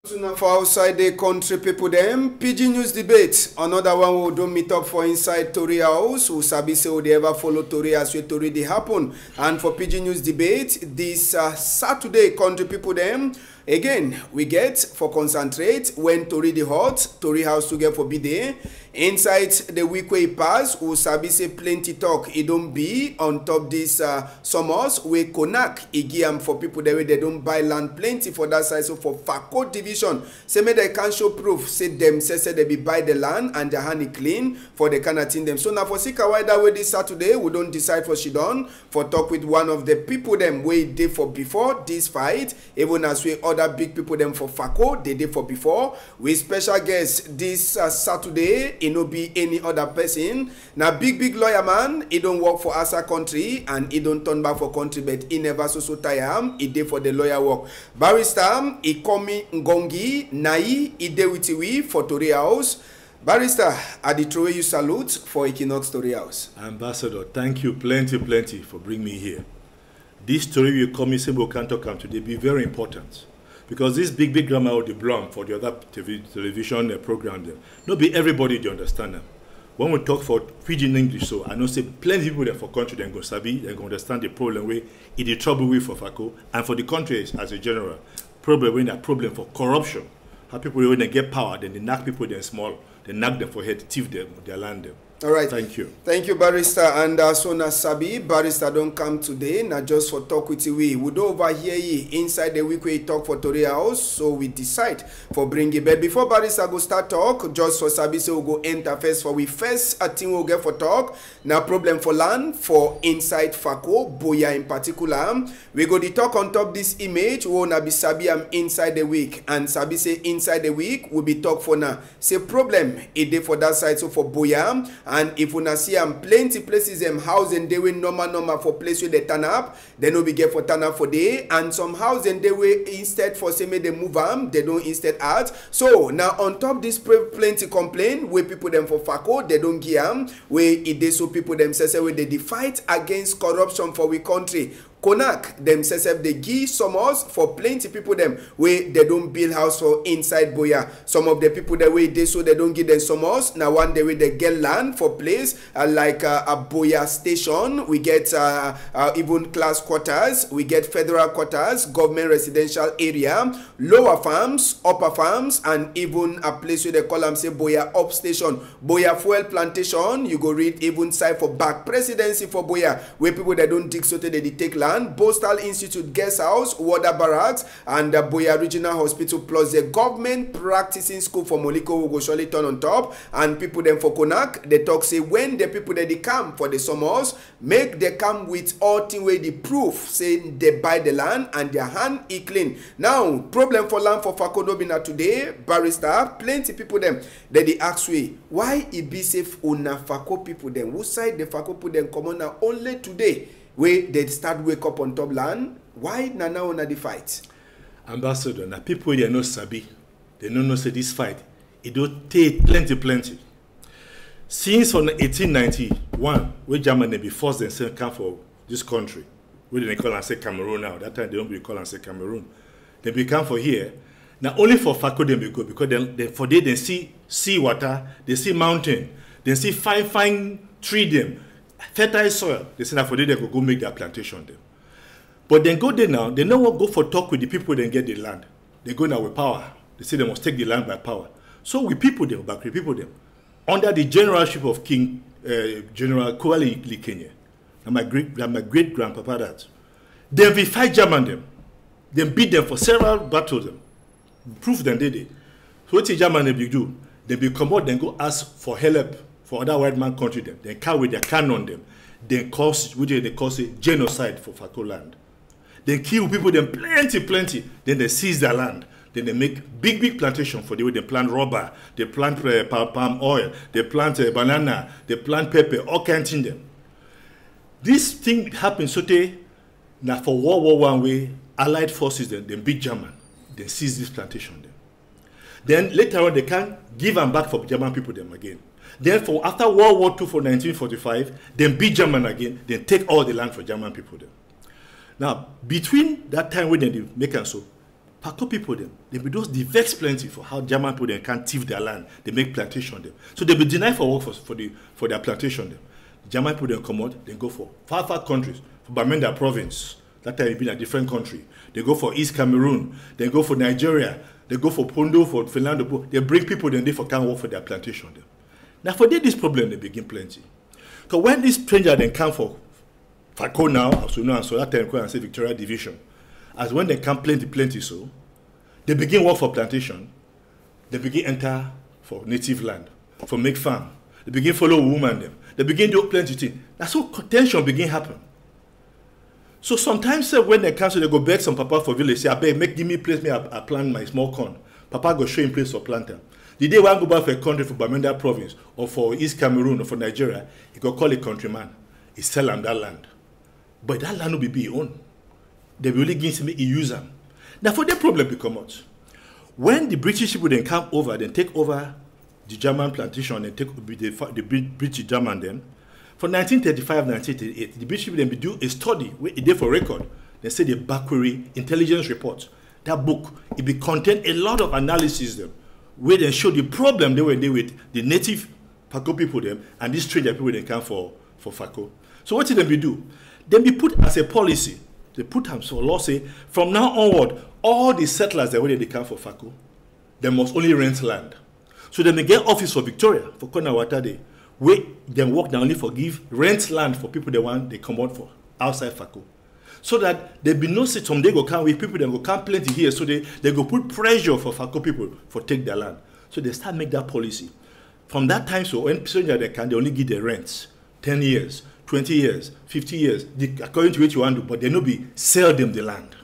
For outside the country people them, PIDGIN news debate. Another one we don't meet up for inside Tori House. Who sabi say they ever follow Tori as we Tori they happen. And for PIDGIN news debate, this Saturday country people them, again, we get for concentrate when Tori the hot, Tori House to get for B-Day. Inside the week we pass, who sabi say plenty talk, it don't be on top this summers, we Equinoxe Tv for people that way they don't buy land plenty for that side. So for Fako division, say me they can show proof, say them say they be buy the land and their honey clean for the kind of thing them. So now for Sika why that way this Saturday, we don't decide for she done for talk with one of the people them way did for before this fight, even as we other big people them for Fako, they did for before. We special guest this Saturday. It no be any other person. Now big lawyer man, he don't work for Asa country and he don't turn back for country, but he never so tired. He did for the lawyer work. Barrister, he komi ngongi nai he did with we for Tori House. Barrister, I did throw you salute for Equinoxe Tori House. Ambassador, thank you plenty for bringing me here. This story you come in Simbo Canto come today be very important. Because this big grammar of the blom for the other television program, not be everybody they understand them. When we talk for PIDGIN English, so I know say plenty of people there for country they go sabi, they go understand the problem where it the trouble with for Fako and for the country as a general. Problem when that problem for corruption. How people when they get power, then they knock people then small, they knock them for head, thief them, their land them. All right. Thank you. Thank you, Barrister. And so na Sabi, Barrister don't come today. Not just for talk with you. We would over here inside the week we talk for Tori House. So we decide for bring it. But before Barrister go start talk, just for Sabi, so we'll go enter first. For we first, I think we'll get for talk. Now problem for land for inside Fako, Boya in particular. We go the talk on top this image. We wanna be Sabi am inside the week. And Sabi say inside the week, we'll be talk for now. Say problem, it day for that side. So for Boya. And if we see plenty places housing they will normal for place where they turn up, then we get for turn up for day, and some housing they will instead for say they move they don't instead add. So now on top this plenty complaint where people them for Fako they don't give where it they so people themselves where they fight against corruption for we country. Equinoxe themselves they give summers for plenty people them where they don't build house for inside Boya. Some of the people that way they so they don't give them summers. Now one day way they get land for place like a Boya station. We get even class quarters. We get federal quarters, government residential area, lower farms, upper farms, and even a place where they call them say Boya up station, Boya fuel plantation. You go read even side for back presidency for Boya where people that don't dig so they take land. Postal Institute Guest House, Water Barracks, and the Boya Regional Hospital, plus the government practicing school for Moliko will go surely turn on top. And people them for Equinoxe, they talk say when the people that they come for the summers, make they come with all thing where the proof saying they buy the land and their hand is clean. Now, problem for land for Fako Dobina today, Barrister, plenty people them that they ask we why it be safe una Fako people them who side the Fako people them come on now only today. Where they start wake up on top land, why now on the fight? Ambassador, now people they know sabi, they know say this fight, it don't take plenty. Since on 1891, where Germany be forced themselves come for this country, where they call and say Cameroon now. That time they don't be call and say Cameroon. They become for here. Now only for Fako they go because for they see sea water, they see mountain, they see fine tree them. Fertile soil, they say that for them they could go make their plantation there. But then go there now, they no want go for talk with the people then get the land. They go now with power. They say they must take the land by power. So we people them, back we people them. Under the generalship of King General Kuali Kenya. And my great grandpapa that. Then we fight German them. Then beat them for several battles them. Proof them they did. So what the German they do? They be come out then go ask for help. For other white man country them, they carry their cannon them, they cause it genocide for Fako land. They kill people them plenty, then they seize their land, then they make big plantation for the way they plant rubber, they plant palm oil, they plant banana, they plant pepper, all kinds of them. This thing happens so they now for World War I way Allied forces them beat German, they seize this plantation them. Then later on they can't give them back for German people them again. Therefore, after World War II for 1945, then beat German again, then take all the land for German people there. Now, between that time when they make and so, Paco people them, they be those the vex plenty for how German people them can't thief their land. They make plantation them. So they be denied for work for their plantation them. German people then come out, they go for far countries, for Bamenda province. That time it been a different country. They go for East Cameroon, they go for Nigeria, they go for Pondo, for Finland. They bring people then they for can't work for their plantation them. Now for this problem they begin plenty. Because when this stranger then come for Paco now, as we know, and so that time and say Victoria Division. As when they come plenty so, they begin work for plantation, they begin enter for native land, for make farm, they begin follow woman them, they begin do plenty things. That's how tension begin happen. So sometimes when they come, so they go beg some papa for village, say, I beg, give me place, me I plant my small corn. Papa go show him place for planter. The day one go back for a country for Bamenda province, or for East Cameroon, or for Nigeria, he go call a countryman, he sell him that land. But that land will be his own. They will only give him, he use them. Now for the problem become out. When the British people then come over, then take over the German plantation, and take the British German then. For 1935, 1938, the British people then do a study where it did for record. They say the Backwary Intelligence Report. That book, it be contain a lot of analysis them, where they show the problem they were there with the native Paco people them and these stranger people they come for Paco. So what did they do? Then be put as a policy. They put them so law say from now onward, all the settlers that where they come for Paco, they must only rent land. So they may get office for Victoria, for Konawata Day, where they work down only for give rent land for people they come out for outside Paco. So that there be no system they go come with people that go come plenty here, so they go put pressure for Paco people for take their land. So they start make that policy. From that time, so when stranger they only give their rents 10 years. 20 years, 50 years, according to what you want to do, but they no be sell them the land.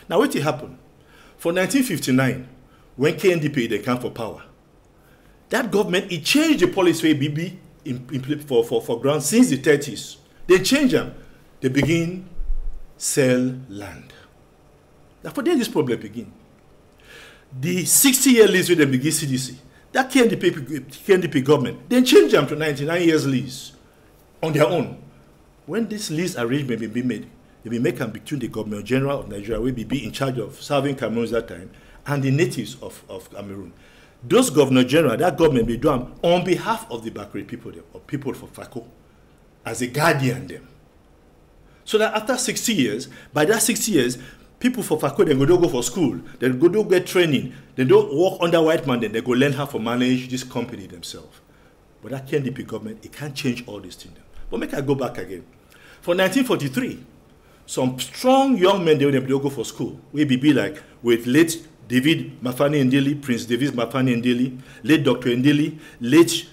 Now what will happen? For 1959, when KNDP they come for power, that government, it changed the policy BB for ground since the 30s. They change them. They begin sell land. Now for there this problem begin. The 60-year lease with the begin CDC, that KNDP government, they change them to 99 years lease. On their own. When this lease arrangement will be made, they will make them between the Governor General of Nigeria, will be in charge of serving Cameroon at that time, and the natives of Cameroon. Those Governor General, that government will do them on behalf of the Backwary people, or people for Paco, as a guardian them. So that after 60 years, by that 60 years, people for Paco, they go for school, they go get training, they don't work under white man, then they go learn how to manage this company themselves. But that KNDP government, it can't change all these things. But make I go back again. For 1943, some strong young men, they go for school. We be like with late David Mafani Ndeli, Prince David Mafani Ndeli, late Dr. Ndeli, late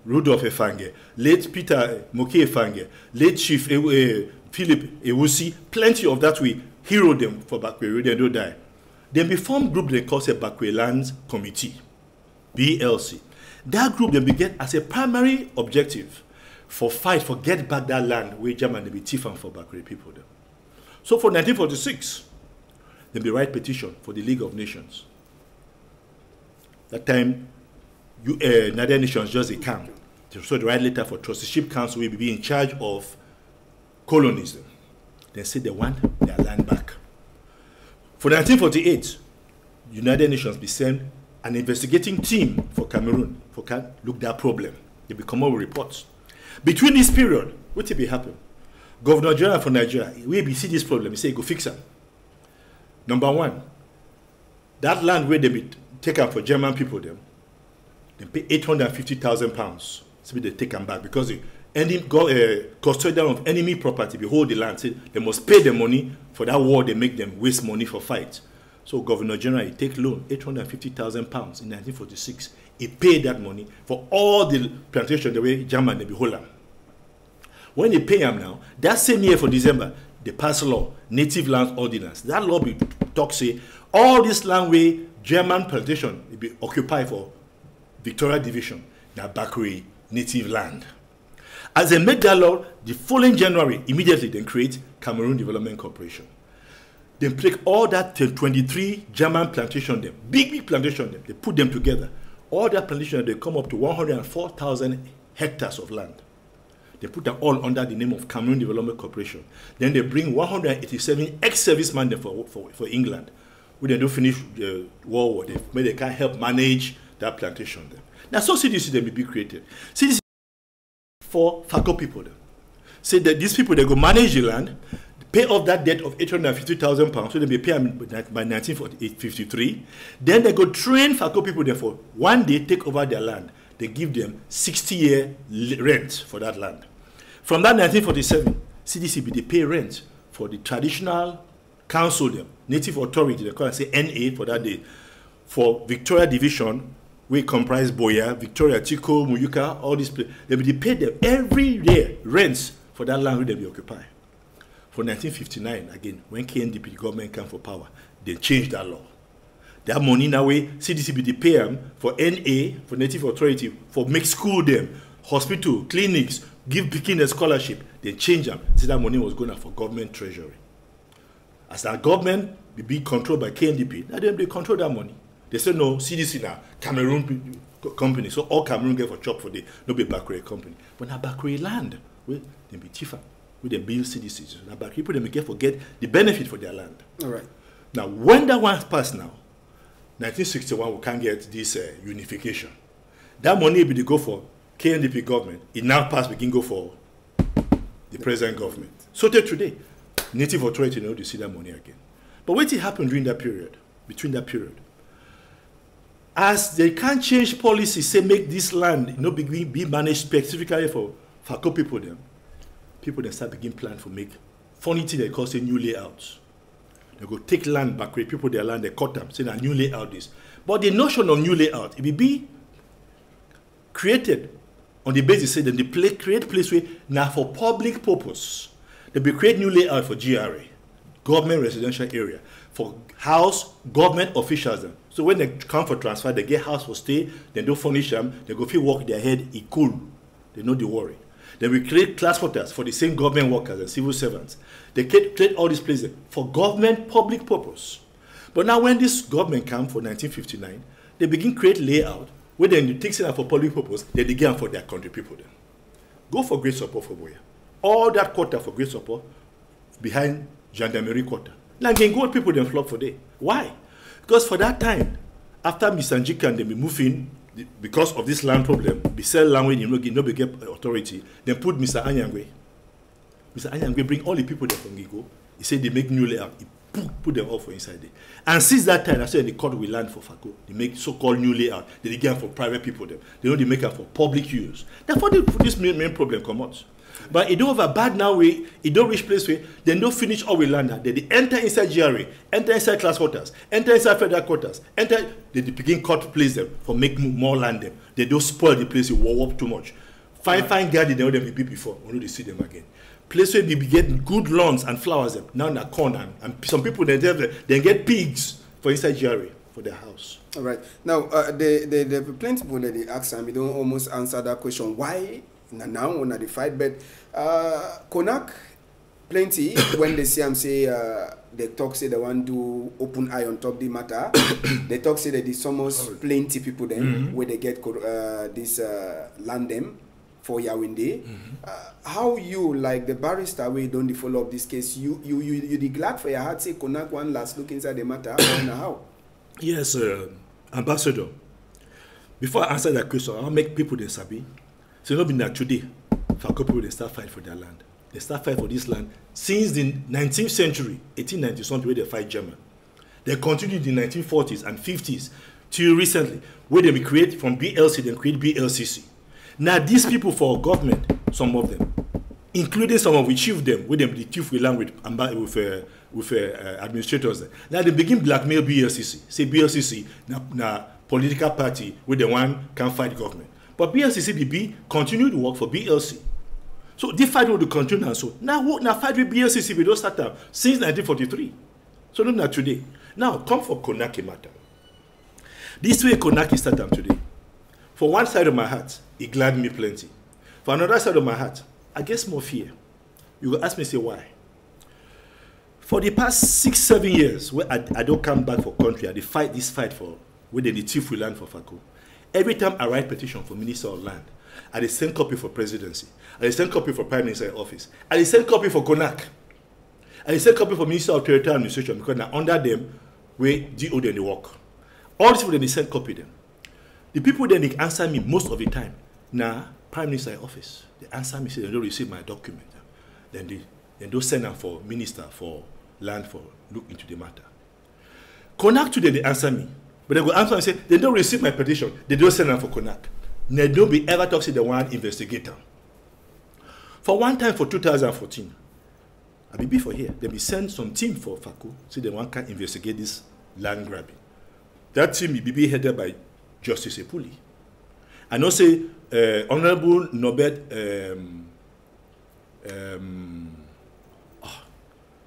Rudolph Efange, late Peter Moke Efange, late Chief Philip Ewusi, plenty of that we hero them for Backwary, they don't die. Then we form group they call a Backwary Lands Committee, BLC. That group then began as a primary objective for fight for get back that land where German be thiefing for Backwary people there. So for 1946, they be write petition for the League of Nations. That time, United Nations just a camp. So they write letter for Trusteeship Council will be in charge of colonies. They say they want their land back. For 1948, United Nations be sent an investigating team for Cameroon for look that problem. They become more reports. Between this period, what will be happen? Governor General for Nigeria, we be see this problem, he say go fix them. Number one, that land where they be taken for German people, they pay £850,000. So they take them back because the custodian of enemy property, behold the land, say they must pay the money for that war, they make them waste money for fight. So Governor General, he take loan, £850,000 in 1946. He paid that money for all the plantation the way German they be hold them. When they pay them now, that same year for December, they pass law, Native Land Ordinance. That law be talk say all this land where German plantation will be occupied for Victoria Division, now Backwary native land. As they make that law, the following January, immediately they create Cameroon Development Corporation. They take all that 23 German plantation them, big plantation them, they put them together. All that plantation, they come up to 104,000 hectares of land. They put them all under the name of Cameroon Development Corporation. Then they bring 187 ex-servicemen for England. When they don't finish the World War, they can help manage that plantation there. Now, so CDC they will be created. CDC for FACO people. Then. Say that these people, they go manage the land, pay off that debt of £850,000, so they be paid by 1953. Then they go train FACO people there for one day, take over their land. They give them 60-year rent for that land. From that 1947, CDC they pay rent for the traditional council, them, native authority, they call it say NA for that day. For Victoria Division, we comprise Boya, Victoria, Chico, Muyuka, all these places. They pay them every year rents for that land where they be occupied. For 1959, again, when KNDP government came for power, they changed that law. That money now way, CDC they pay them for NA, for native authority, for make school them, hospital, clinics, give picking a scholarship. They change them. See that money was going for government treasury. As that government be controlled by KNDP, now they control that money. They say no, CDC now, Cameroon company, so all Cameroon get for chop for the no be Bakure company. But now Bakure land, we they be cheaper, we they build CDC. Now Bakure people they get forget the benefit for their land. All right. Now when that one passed now, 1961 we can't get this unification. That money be the go for KNDP government. It now pass begin go for the present government. So till today, native authority know to see that money again. But what happened during that period? Between that period. As they can't change policy, say make this land be managed specifically for FACO people then start begin plan for make funny thing they call say new layouts. They go take land back, people their land, they cut them, say a new layout this. But the notion of new layout, it will be created on the basis say that they create place where now for public purpose. They will create new layout for GRA, government residential area, for house, government officials. Them. So when they come for transfer, they get house for stay, they don't furnish them, they go feel work their head, it cool. They know the worry. Then we create class quarters for the same government workers and civil servants. They create all these places for government public purpose. But now when this government came for 1959, they begin create layout where then you take it out for public purpose, they begin for their country people then. Go for great support for Boya. All that quarter for great support behind Gendarmerie quarter. Now again, go people then flop for day. Why? Because for that time, after Mr. Njika they be moving because of this land problem, be sell land when you no get authority, then put Mr. Anyangwe. Mr. Anyangwe bring all the people there from Gigo. He said they make new layout. He put them all for inside there. And since that time, I said the court will land for FACO. They make so-called new layout. They get for private people them. They know they make it for public use. Therefore, this main problem come out. But it don't have a bad now way, it don't reach place where they don't finish all we land. They enter inside GRA, enter inside class quarters, enter inside federal quarters, they begin cut place them for make more land them. They don't spoil the place, you warm up too much. Fine garden, they know them be before, only they see them again. Place where we get good lawns and flowers them, now in a corner, and some people they get pigs for inside GRA for their house. All right. Now, the plenty people that they ask and we don't almost answer that question. Why? Now on the fight, but Konak plenty when they see them say they talk say they want to open eye on top the matter. They talk say that there's almost plenty people then where they get this land them for Yawinde. How you like the barrister way don't follow up this case? You the glad for your heart say Konak one last look inside the matter how? Yes, Ambassador. Before I answer that question, I'll make people they sabi. So not been that today, FACO people they start fight for their land. They start fight for this land since the 19th century, 1890 something where they fight German. They continued in the 1940s and 50s till recently, where they create from BLC, they create BLCC. Now these people for government, some of them, including some of the chief them, with them the chief we land with administrators. Now they begin blackmail BLCC. Say BLCC na political party where the one can fight government. But BLCCBB continue to work for BLC. So this fight will continue and so. Now fight with BLCC we don't start up since 1943. So not today. Now come for Konaki matter. This way Konaki start up today. For one side of my heart, it glad me plenty. For another side of my heart, I guess more fear. You will ask me, say why? For the past 6-7 years, where I don't come back for country, I fight this fight for where the chief will land for FACO. Every time I write petition for Minister of Land, I dey send copy for presidency. I dey send copy for prime minister office. I dey send copy for CONAC. I dey send copy for Minister of Territorial Administration because now under them where DO then they work. All these people then they send copy them. The people then they answer me most of the time. Now prime minister office. They answer me say they don't receive my document. Then they don't send them for minister for land for look into the matter. CONAC today they answer me. But they go answer and say, they don't receive my petition. They don't send them for CONAC. They don't be ever talk to the one investigator. For one time for 2014, I be before here, they be send some team for FACO, so the one can investigate this land grabbing. That team will be headed by Justice Epuli. I know say Honorable Norbert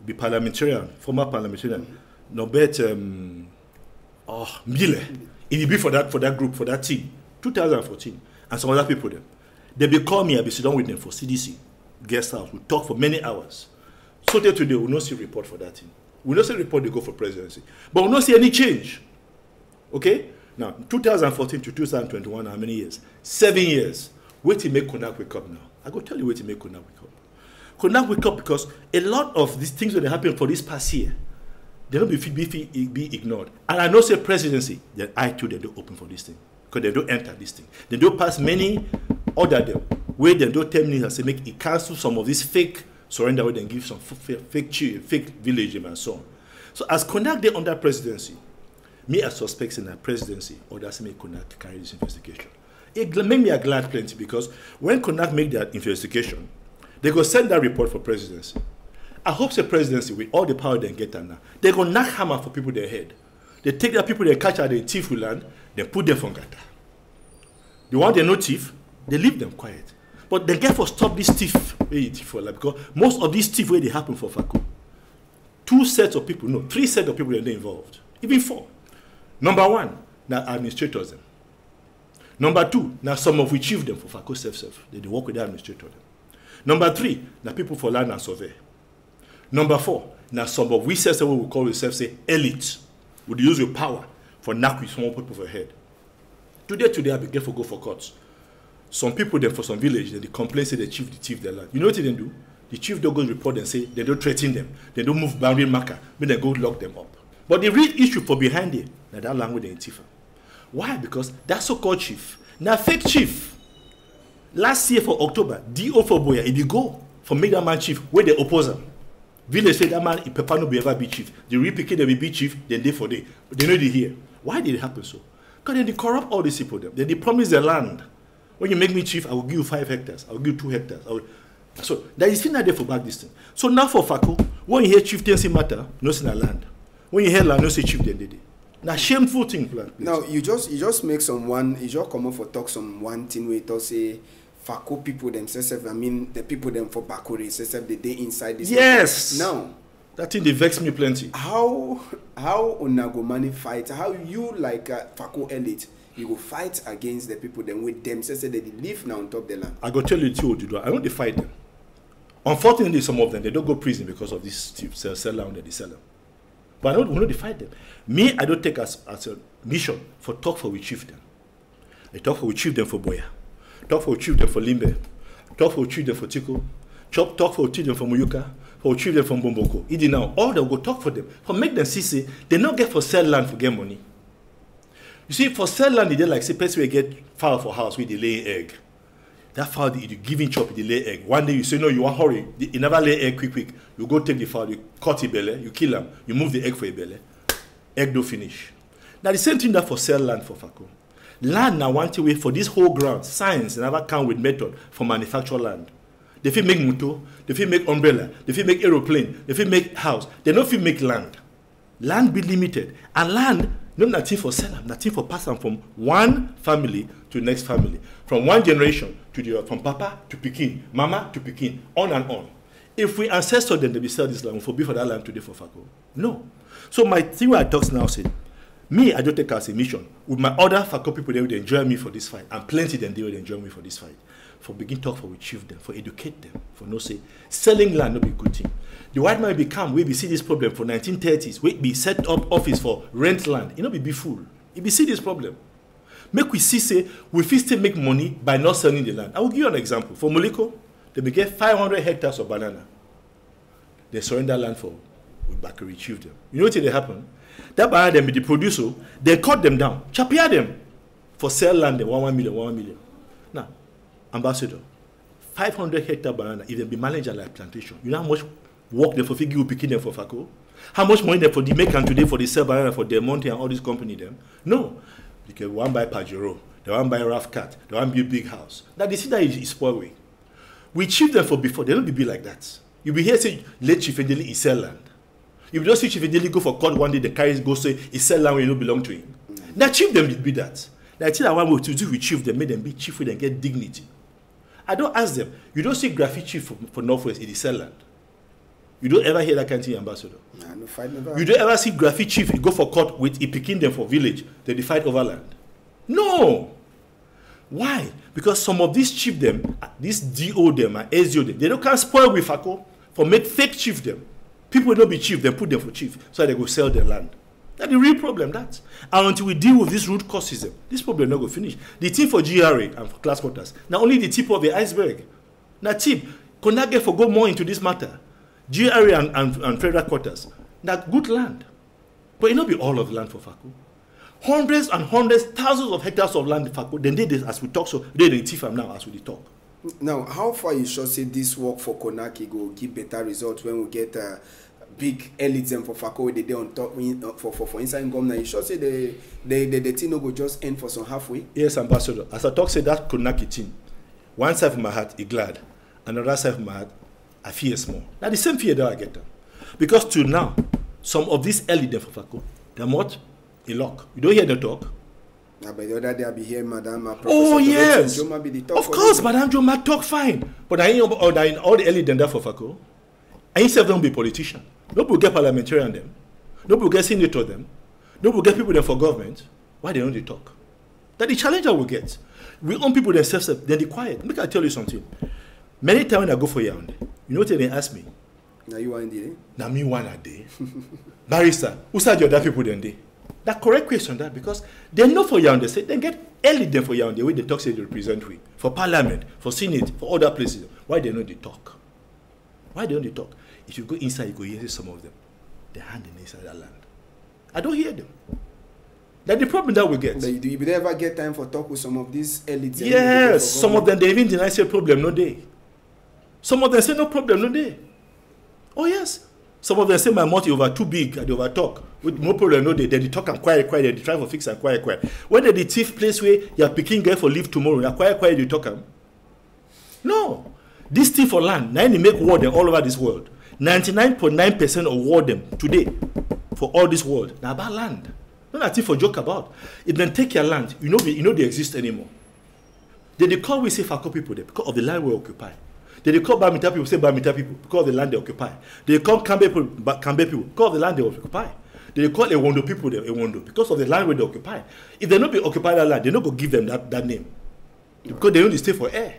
be parliamentarian, former parliamentarian, Norbert Mbile, he be for that group, for that team, 2014, and some other people there. They be call me, I be sit down with them for CDC, guest house, we talk for many hours. So today we not see report for that team. We not see report they go for presidency. But we not see any change. Okay? Now, 2014 to 2021, how many years? 7 years. Wait till make CONAC wake up now. I go tell you wait till make CONAC wake up. CONAC wake up because a lot of these things that happen for this past year, they don't be ignored. And I know say presidency, that I too they don't open for this thing. Because they don't enter this thing. They don't pass many other them where they don't tell me and say make it cancel some of these fake surrender where they give some fake village and so on. So as CONAC they under presidency, me as suspects in that presidency, or that's make CONAC carry this investigation. It made me a glad plenty because when CONAC make that investigation, they go send that report for presidency. I hope the presidency with all the power they get now, they go knock hammer for people their head. They take the people they catch at the thief will land, they put them from gata. The one they no thief, they leave them quiet. But they get for stop this thief because most of these thief where they happen for FACO. 2 sets of people, no, 3 sets of people that are involved. Even 4. Number 1, now administrators them. Number 2, now some of we chief them for FACO self. They work with the administrator them. Number 3, now people for land and survey. Number 4, now some of we self what we call ourselves say elite. Would use your power for knock with small people for head. Today I begin for go for courts. Some people then for some village they complain say the chief their land. You know what they do? The chief don't go report and say they don't threaten them. They don't move boundary marker, but they go lock them up. But the real issue for behind it, now that language they tifa. Why? Because that so-called chief, now fake chief. Last year for October, DO for Boya, if you go for make that man chief, where they oppose him. Village say that man, if Papa no be ever be chief. The real picket they will be chief, then day for day. But they know they hear. Why did it happen so? Because then they corrupt all these people. Then they promise the land. When you make me chief, I will give you 5 hectares. I will give you 2 hectares. So there is still not there for back this thing. So now for FACO, when you hear chieftaincy matter, no see land. When you hear land, no say chief then they. Now shameful thing, please. Now you just make you just come up for talk some one thing where it say FACO people themselves. I mean the people them for Bakure themselves they inside this. Yes. Now that thing they vex me plenty. How Onagomani fight? How you like FACO elite? You go fight against the people then with them say they live now on top of the land. I go tell you too, I know they fight them. Unfortunately, some of them they don't go prison because of this sell land that they sell them. But I know they fight them. Me, I don't take as a mission for talk for we chieftain. I talk for we chieftain for Boya. Talk for we chieftain for Limbe. Talk for we chieftain for Tiko. Talk for we chieftain for Muyuka. For we chieftain for Bomboko. Idi now, all they go talk for them. For make them see they not get for sell land for get money. You see, for sell land, they like say person will get fowl for house where they lay egg. That fowl you giving chop, they lay egg. One day you say no, you want hurry. You never lay egg quick. You go take the fowl, you cut the belly, you kill them, you move the egg for a belly. Egg don't finish. Now the same thing that for sell land for FACO. Land now want to wait for this whole ground. Science never come with method for manufacture land. They feel make motor, they feel make umbrella, they feel make aeroplane, they feel make house. They don't feel make land. Land be limited. And land, no nothing for seller, nothing for pass on from one family to the next family. From one generation to the other, from Papa to Pekin, Mama to Pekin, on and on. If we ancestors then they be sell this land, we forbid for that land today for FACO. No. So my thing where I talk now say, me, I don't take as a mission. With my other FACO people, they would enjoy me for this fight. And plenty then they would enjoy me for this fight. For begin talk for we chief them, for educate them, for no say, selling land no be good thing. The white man become, we see this problem for 1930s, we be set up office for rent land. It no be fool. It be see this problem. Make we see, say, we fit still make money by not selling the land. I will give you an example. For Moliko, they may get 500 hectares of banana. They surrender land for, we back retrieve them. You know what they happen? That banana, them, the producer, they cut them down, chapia them for sell land, 1 million. Now, ambassador, 500 hectare banana, if they be managed like plantation, you know how much work they for figure you picking them for Fako? How much money they for the make today for the sell banana for Del Monte and all these company them? No. Because one buy Pajero, they want buy Rough Cat, they want build big house. Now they see that is spoil way. We chief them for before, they don't be like that. You be here say let Chief Edeli is sell land. If you don't see Chief Edeli go for court one day, the carries go say he sell land when you don't belong to him. Now chief them be that. Now I tell one way to do with chief, they made them be chief with and get dignity. I don't ask them. You don't see graphic chief for Northwest, it is sell land. You don't ever hear that kind of thing, ambassador. Nah, no fight never. You don't ever see graphic chief you go for court with he picking them for village, they fight over land. No. Why? Because some of these chief them, these DO them and SDO them, they don't can spoil with Fako for make fake chief them. People don't be chief, they put them for chief, so they go sell their land. That's the real problem, that. And until we deal with this root cause system, this problem not go finish. The tip for GRA and for class quarters, now only the tip of the iceberg. Now tip, could not get for go more into this matter. GRA and federal quarters, now good land. But it not be all of the land for Fako. Hundreds and hundreds, thousands of hectares of land in Fako, then they did as we talk, so they the tip now as we talk. Now, how far you should say this work for Konaki go give better results when we get big elites for Fako they on top for inside government? You should say the thing no go just end for some halfway. Yes, ambassador. As I talk, say that Konaki thing. One side of my heart is glad, another side of my heart I fear small. Now the same fear that I get them, because till now, some of these elites for Fako, they're what in luck. You don't hear them talk. Now, by the other day I be here, Madam. Oh yes, of course, Madam Joma talk fine, but I ain't all the elites them there for Fako. I ain't self them be politician. Nobody get parliamentarian them. Nobody get senator them. Nobody get people there for government. Why they don't they talk? That the challenge I will get. We own people themselves, then they quiet. Make I tell you something. Many times when I go for Yaoundé, you know what they ask me? Now you want day? Now me one a day. Barrister, who said your other people then day? That correct question that because they know for Yaoundé, say they get early them for Yaoundé where they talk say they represent we for parliament, for senate, for other places. Why they know they talk? Why don't they talk? If you go inside, you go hear some of them. They're handing inside that land. I don't hear them. That's the problem that we get. Do you ever get time for talk with some of these elites? Yes, some of them, they even deny say problem, no day. Some of them say no problem, no day. Oh yes. Some of them say my mouth is over too big and they over talk. With no problem, no day. They talk and quiet, they try to fix and quiet. When they the thief place where you're picking girl for leave tomorrow, you're quiet, they talk them. No. This thief for land, now they make war them all over this world. 99.9% of war them today for all this world. Now about land. Not a thief for joke about. If they take your land, you know they exist anymore. They call we say Fako people there because of the land we occupy. They call Bamita people say Bamita people because of the land they occupy. They call Kambe people because of the land they occupy. They call Ewondo people there Ewondo because of the land where they occupy. If they not be occupy that land, they not go give them that name because they only stay for air.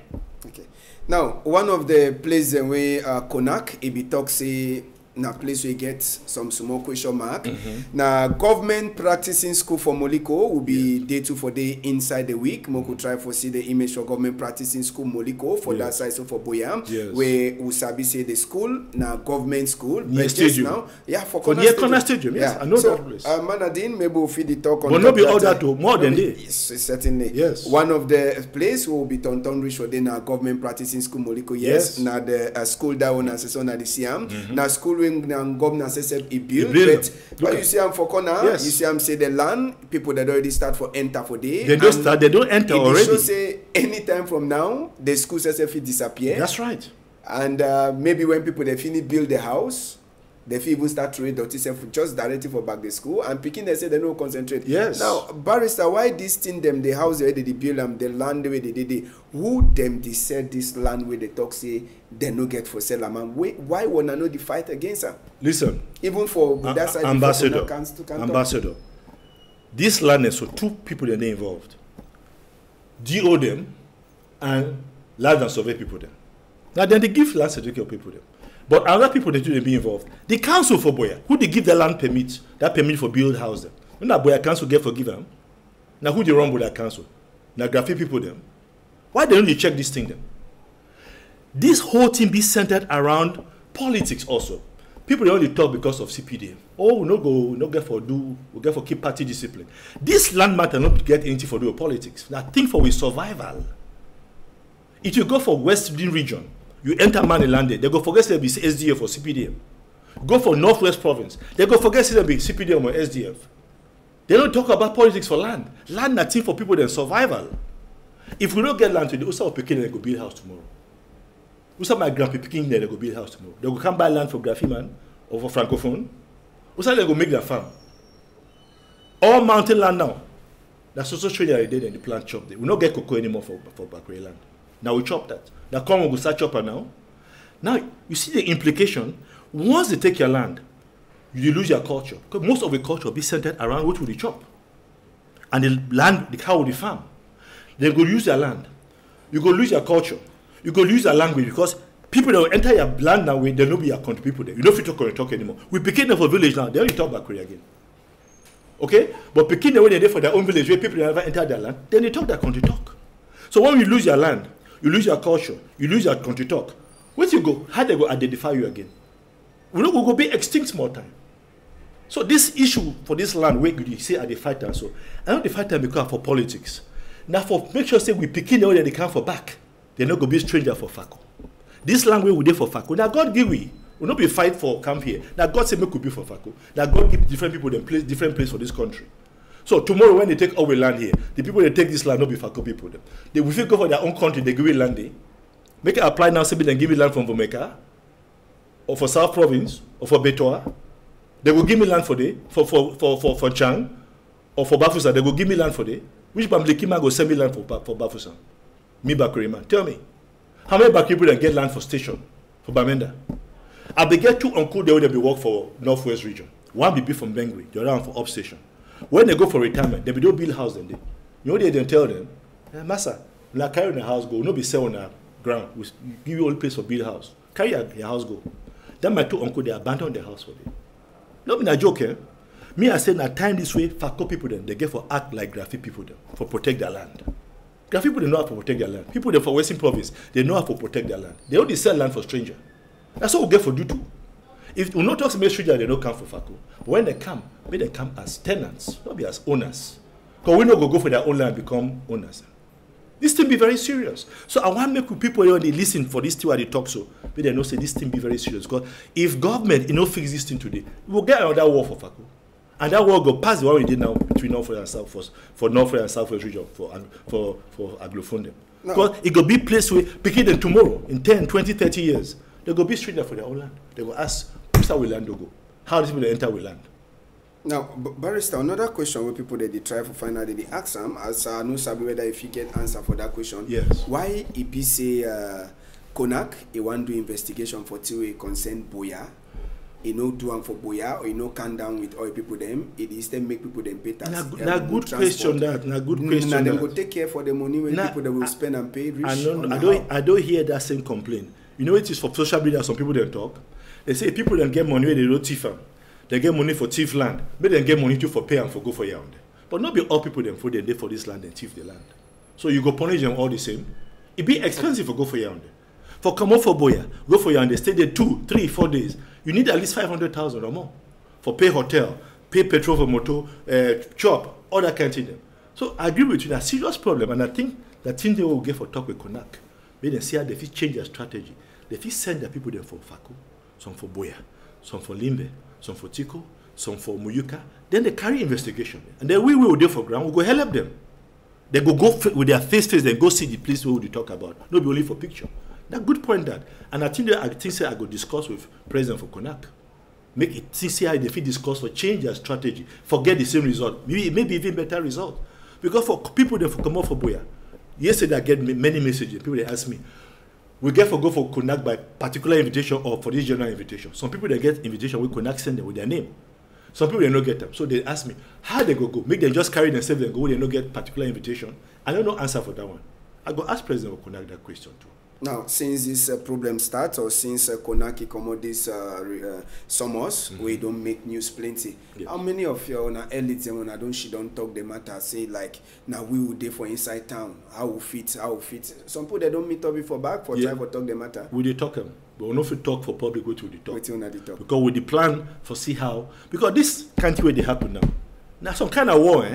Okay. Now, one of the places where Konak, it be talk say, na place we get some small question mark. Now, government practicing school for Moliko will be day 2 for day inside the week. Mo could try for see the image for government practicing school Moliko for that side so for Boyam. Where Usabi say the school, now government school. Near stadium. Now, yeah, for Kona Stadium. Yes, I know so, that place. Manadin, maybe we'll feed the talk on. But not be all that too, more than this. Yes, certainly. Yes. One of the place will be Tonton Rich for the government practicing school Moliko. Yes. Now the school down as on the Siam. Now school government says he build, but you see I'm for corner, you see I'm say the land, people that already start for enter for day. They don't start, they don't enter already. So say anytime from now, the school says if it disappear. That's right. And maybe when people they finish build the house, they even start to read just directly for back the school and picking they say they don't concentrate. Yes. Now, barrister, why this thing them the house where they build them, the land where they did who them they said this land where they talk say they no get for sell man. Why wanna know the fight against them? Listen. Even for that side ambassador. Ambassador. This land is so 2 people that they involved. DO them and land and survey people them. Now then they give land certificate people them. But other people they do be involved. The council for Boya, who they give the land permit, that permit for build house them. When that Boya council get forgive them, Now who they run with that council? Now graphic people them. Why don't you check this thing then? This whole thing be centered around politics also. People they only talk because of CPD. Oh, we no go, we no get for do, we get for keep party discipline. This land matter not get anything for do with politics. Now think for with survival. If you go for Western region, you enter Maniland, they go forget to be SDF or CPDM. Go for Northwest province, they go forget to be CPDM or SDF. They don't talk about politics for land. Land na thing for people than survival. If we don't get land today, Usa will pick in and go build house tomorrow. Usa my grandpa picking there, they go build house tomorrow. They go come buy land for Graphy man or for Francophone. Usa they go make their farm. All mountain land now. That's also trade they did in the plant chop there. We don't get cocoa anymore for Bakwe land. Now we chop that. Now come on, we start chopper now. Now you see the implication. Once they take your land, you lose your culture. Because most of the culture will be centered around what will they chop. And the land, the cow will the farm. They go use your land. You go lose your culture. You go lose your language because people that will enter your land now, they don't be your country people there. You don't fit talk anymore. We became for village now, they only talk about Korea again. Okay? But Pekin, the way they did for their own village, where people never enter their land, then they talk their country talk. So when you lose your land, you lose your culture, you lose your country talk, where you go, how they go identify you again? We don't go be extinct more time. So this issue for this land, where you say at the fight time, so I know the fight time because for politics. Now for make sure say we Pekin the way they come for back, they're not going to be stranger for Fako. This language we did for Fako. Now God give we will not be fight for camp here. Now God say make could be for Fako. Now God give different people them place different place for this country. So tomorrow when they take our land here, the people that take this land not be Fako people them. They will go for their own country, they give it land there. Make it apply now, say then give me land from Vomeka, or for South Province, or for Betoa. They will give me land for day, for Chang, or for Bafusa, they will give me land for day. Which Bamblekima go send me land for Bafusa? Me Bakurima. Tell me. How many Bakri people that get land for station? For Bamenda? I be get two uncle they will be work for Northwest region. One be from Bengui, the other one for up station. When they go for retirement, they be don't build house then. You know they then tell them, hey, Massa, like carry the house go, no be sell on the ground. We give you all place for build house. Carry your house go. Then my two uncle they abandon the house for them. Not be a joke, eh? Me, I say, na time this way, Fako people then, they get for act like Graphic people then, for protect their land. Graphic people, they know how to protect their land. People then for Western province, they know how to protect their land. They only sell land for stranger. That's what we get for do too. If we not talk to stranger, they don't come for Fako. But when they come, may they come as tenants, not be as owners. Because we not go for their own land and become owners. This thing be very serious. So I want to make people when they listen for this thing while they talk so, but they know say this thing be very serious. Because if government fix this thing today, we will get another war for Fako. And that war go past the one we did now between Northwest and Southwest, for Northwest and Southwest region, for Agglofunding. No. Because it go be place where, picking them tomorrow, in 10, 20, 30 years, they go be stranger for their own land. They go ask, who's our land to go? How these people enter our land? Now, Barrister, another question where people they try to find out, they ask them, as I know sabi whether if you get answer for that question. Yes. Why EP say Konak, he want do investigation for till concern Boya? You know, do one for Boya, or you know, calm down with all people them. It is then make people them pay tax. Na good question that. Na good question. Now they go take care for the money when people that will spend and pay. Rich I don't hear that same complaint. You know, it is for social media. Some people don't talk. They say people don't get money when they don't thief them. They get money for thief land. But they get money too for pay and for go for yonder. But not be all people them for they for this land and thief the land. So you go punish them all the same. It be expensive for go for yonder. For come up for Boya, go for yonder, stay there 2, 3, 4 days. You need at least 500,000 or more for pay hotel, pay petrol for motor, chop, all that kind of thing. So I agree with you, that's a serious problem, and I think the thing they will get for talk with Konak, maybe they see how they fit change their strategy. They fit send their people there for Fako, some for Boya, some for Limbe, some for Tiko, some for Muyuka. Then they carry investigation, and then we will do for ground. We go help them. They go with their face, then go see the place where we talk about. Not be only for picture. That good point that, and I think I go discuss with President for Konak. Make it see how they fit discuss for change their strategy. Forget the same result, maybe even better result. Because for people that come out for Boya, yesterday I get many messages. People they ask me, we get for go for Konak by particular invitation or for this general invitation. Some people they get invitation with Konak send them with their name. Some people they don't get them. So they ask me how they go. Make them just carry themselves and go. They don't get particular invitation. I don't know answer for that one. I go ask President of Konak that question too. Now, since this problem starts, or since Konaki come out this summers, we don't make news plenty. Yeah. How many of your elites when she don't talk the matter, say like, now we will do for inside town, how we fit. Some people they don't meet up before back for try for talk the matter. We they talk them, but we not fit talk for public. What will they talk? Talk? Because we the plan for see how, because this can't where they happen now. Now some kind of war,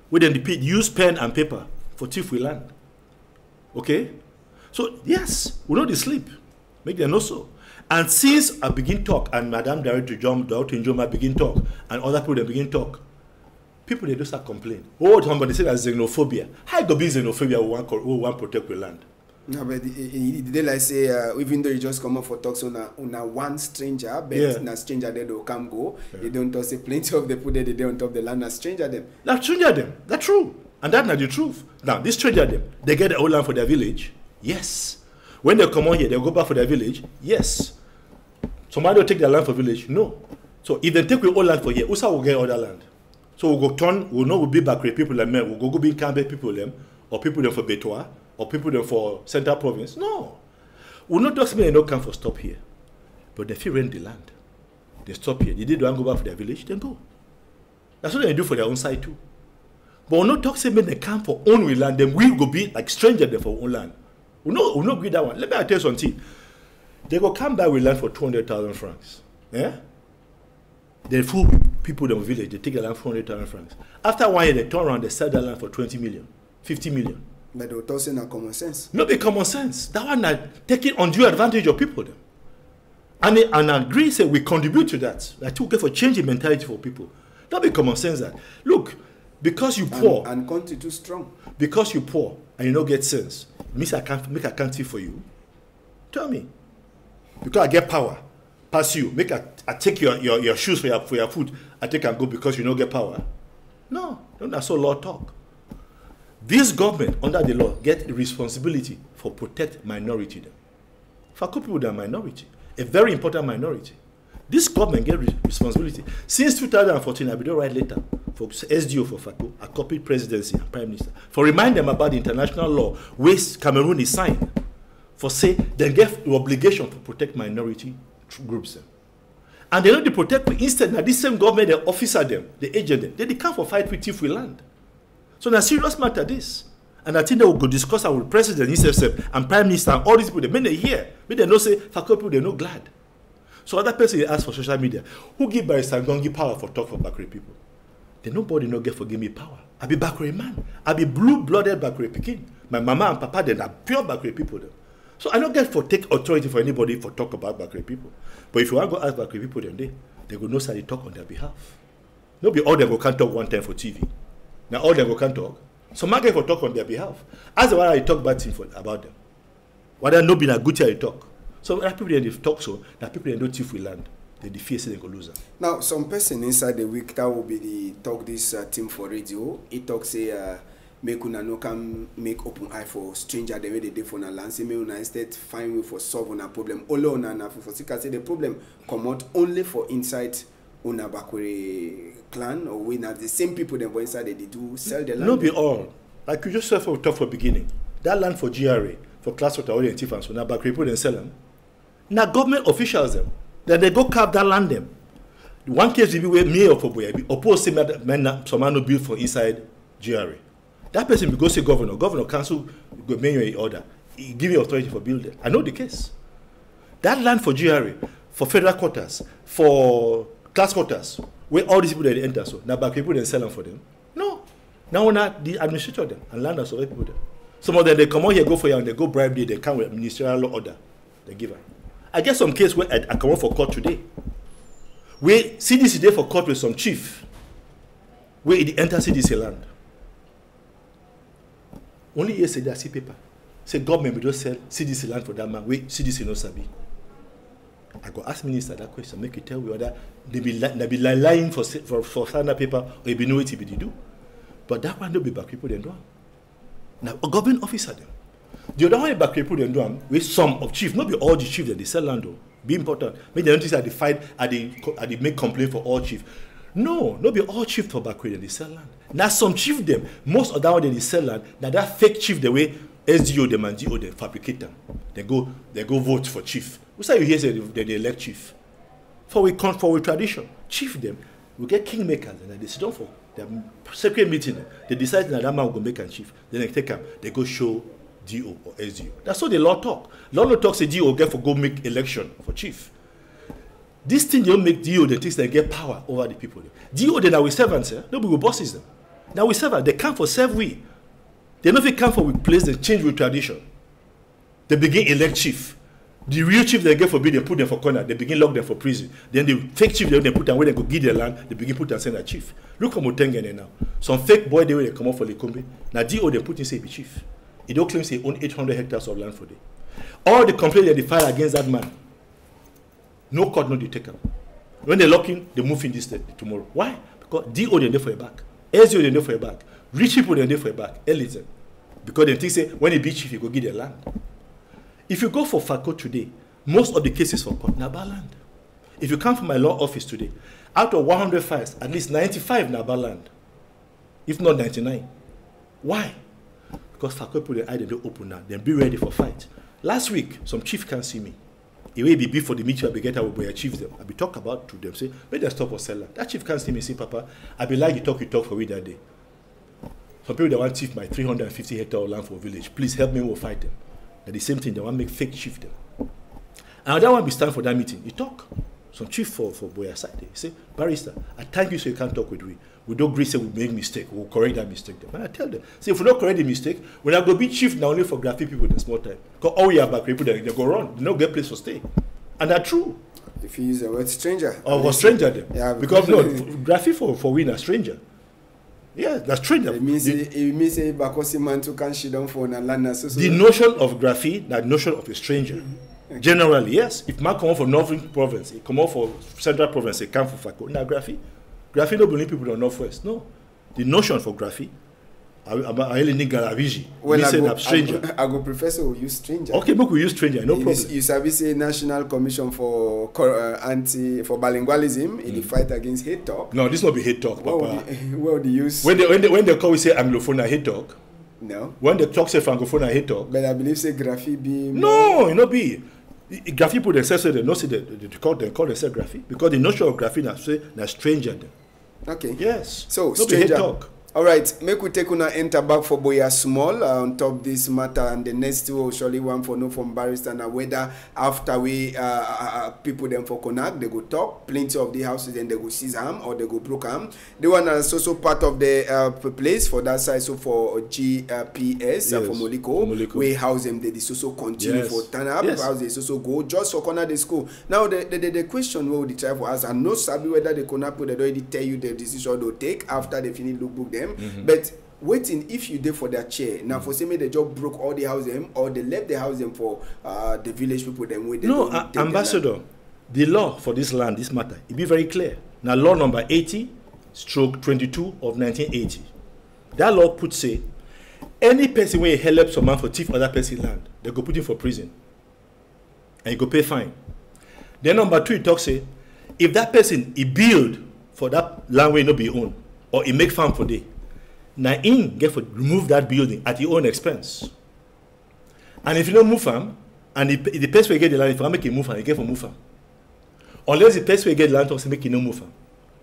we then use pen and paper for thief we land. Okay. So, yes, we know they sleep. Make them know so. And since I begin talk, and Madam Director Joma begin talk, and other people they begin talk, people they do start complain. Oh, somebody say that's xenophobia. How go be xenophobia who want protect the land? No, but they like say, even though you just come up for talks on one stranger, but na stranger they don't come go. They don't talk say plenty of the people they don't talk the land na stranger them. That's stranger them. That's true. And that's not the truth. Now, this stranger them, they get the old land for their village. Yes. When they come on here, they'll go back for their village. Yes. Somebody will take their land for village. No. So if they take the old land for here, Usa will get other land. So we'll go turn, we'll know we'll be back with people like men. We'll go be Cambe people them, or people them for Betoa, or people them for Central Province. No. We'll not just mean they don't come for stop here. But they feel rent the land. They stop here. They did want to go back for their village, then go. That's what they do for their own side too. But we'll not talk say when they come for own land, then we will be like strangers there for own land. We no agree that one. Let me tell you something. They go come back with land for 200,000 francs. Yeah? They fool people in the village, they take the land for 200,000 francs. After 1 year, they turn around, they sell the land for 20 million, 50 million. But they were saying common sense. No, be common sense. That one taking undue advantage of people. Them. And agree, say we contribute to that. That you get for changing mentality for people. That be common sense that. Look, because you poor. And country too strong. Because you poor and you don't get sense. Means I can't make a country for you. Tell me. Because I get power. Pass you. I take your shoes for your food. I take and go because you don't get power. No. That's all law talk. This government, under the law, get a responsibility for protect minority. For people that are minority. A very important minority. This government get responsibility. Since 2014, I will do right later for SDO for FACO, a copied presidency and prime minister, for remind them about the international law which Cameroon is signed, for say they get the obligation to protect minority groups. And they don't protect, instead, now this same government, they officer them, the agent them, they come for fight with if we land. So now serious matter this. And I think they will go discuss with president himself and prime minister and all these people, they hear, but they don't say, FACO people, they're not glad. So other person they ask for social media, who give Barrister Ngongi power for talk for Bakri people? Then nobody no get for give me power. I be Bakri man. I be blue-blooded Bakri Pekin. My mama and papa then are pure Bakri people. Then. So I don't get for take authority for anybody for talk about Bakri people. But if you want to go ask Bakri people, then they go know how they talk on their behalf. Nobody all them go can't talk one time for TV. Now all them go can't talk. So I get for talk on their behalf. As the one I talk bad thing about them. Whether no be a good thing I talk. So that people they talk so that people they don't if we land, they fear say they go lose them. Now some person inside the week that will be the talk this team for radio. He talk say make una no come make open eye for stranger the way they do for na land. Say make una instead find way for solve una problem. All una na for say the problem come out only for inside una Bakwere clan or we na the same people them for inside they do sell the land. No be all. Like you just said for talk for beginning. That land for GRA for class water and chief and so now Bakwere people then sell them. Now government officials them, then they go carve that land them. One case will be where me or for boy oppose say man some man no build for inside GRA. That person will go say governor council go make your order. He give you authority for building. I know the case. That land for GRA, for federal quarters, for class quarters, where all these people they enter so now back people then sell them for them. No. Now we're not the administrator them and land us people them. Some of them they come out here go for you and they go bribe they come with ministerial law order. They give her. I get some case where I come out for court today. Where CDC there for court with some chief. Where it enter CDC land. Only yesterday I see paper. Say government will just sell CDC land for that man. Wait, CDC no sabi. I go ask minister that question. Make you tell me whether they be lying for standard paper or they be know what they do. But that one don't be back people then do. Now a government officer them. The other one back people then do with some of chief, not be all the chief that they sell land though. Be important. Maybe they don't think that they fight and they make complaint for all chief. No, not be all chief for back that they sell land. Now some chief them, most of that one they sell land, now that fake chief the way SDO them and GO they fabricate them. They go vote for chief. We say you hear say they elect chief. For we tradition, chief them, we get kingmakers and they sit down for their secret meeting. They decide that man will go make a chief. Then they take them, they go show DO or SDO. That's how the law talk. Law no talk say DO get for go make election for chief. This thing don't make DO the things they get power over the people. DO then are we servants, nobody will bosses them. Now we serve, they come for serve we. They don't come for with place, they change with tradition. They begin elect chief. The real chief they get forbid, they put them for corner, they begin lock them for prison. Then the fake chief they put them where they go give their land, they begin put them send a chief. Look at Mutengene now. Some fake boy they come up for Lekombe. Now DO they put in say be chief. He don't claim say own 800 hectares of land for them. All the complaints that they file against that man, no court, no they take them. When they lock in, they move in this state tomorrow. Why? Because DO they there for your back. SDO they there for your back. Rich people they there for your back. Elitism. Because they think say when they be chief, you go give their land. If you go for FACO today, most of the cases for court, Naba land. If you come from my law office today, out of 100 files, at least 95 Naba land. If not 99. Why? Because FACO people, they don't open now. Then be ready for fight. Last week, some chief can't see me. It will be before the meeting, I be get out with chiefs them. I be talk about to them, say, may they stop or sell land. That chief can't see me, say, Papa, I be like you talk for me that day. Some people, they want chief my 350 hectare of land for a village. Please help me, we'll fight them. At the same thing, they want to make fake chief them. And that one be stand for that meeting. You talk. Some chief for Boya side. They say, Barrister, I thank you so you can't talk with we. We don't agree say we make mistake. We'll correct that mistake. And I tell them, say if we don't correct the mistake, we're not going to be chief now only for graphic people in a small time. Because all we have back people, they go run. They don't get place to stay. And that's true. If you use the word stranger. Or stranger them. Yeah, because no, graphic for we a stranger. Yeah, that's stranger. It means a Bakosi man to can shit down for an land. The notion of graphic, that notion of a stranger. Okay. Generally, yes. If man come out from Northern Province, he come out for Central Province, he come for Fako. Now graphic. Graphic don't believe people in the Northwest. No. The notion for graphic, I really need Garaviji. Well, I go stranger. I go professor will use stranger. Okay, but we use stranger, no problem. You sabi say National Commission for bilingualism in the fight against hate talk. No, this not be hate talk, Papa. What the use? When they call we say Anglophone hate talk. No. When they talk say Francophone hate talk. But I believe say graphic be. No, it not be. Graphic people themselves say they not say they call themselves graphic because the notion of graphic na say na stranger them. Okay. Yes. So stranger talk. All right, make we take una enter back for Boya small on top this matter, and the next two will surely one for no from Barrister and whether after we people them for connect they go talk plenty of the houses then they go seize them or they go broke them. The one is also part of the place for that side. So for GPS yes. For Moliko, we house them they also continue yes. for turn up yes. house they also go just for corner the school. Now the question we will try for us and no sabi whether the corner people they already tell you the decision they'll take after they finish look book them. Mm-hmm. But waiting if you did for their chair now for say me they just broke all the house them or they left the house them for the village people them with no ambassador the law for this land this matter it be very clear now law number 80/22 of 1980 that law put say any person when you help some man for thief other person land they go put him for prison and you go pay fine. Then number 2 it talks say if that person he build for that land where no be owned or he make farm for day. Now in get for remove that building at your own expense. And if you don't move farm, and the person where you get the land, if you make it move farm, you get for move farm. Unless the person where you get the land also make it no move farm.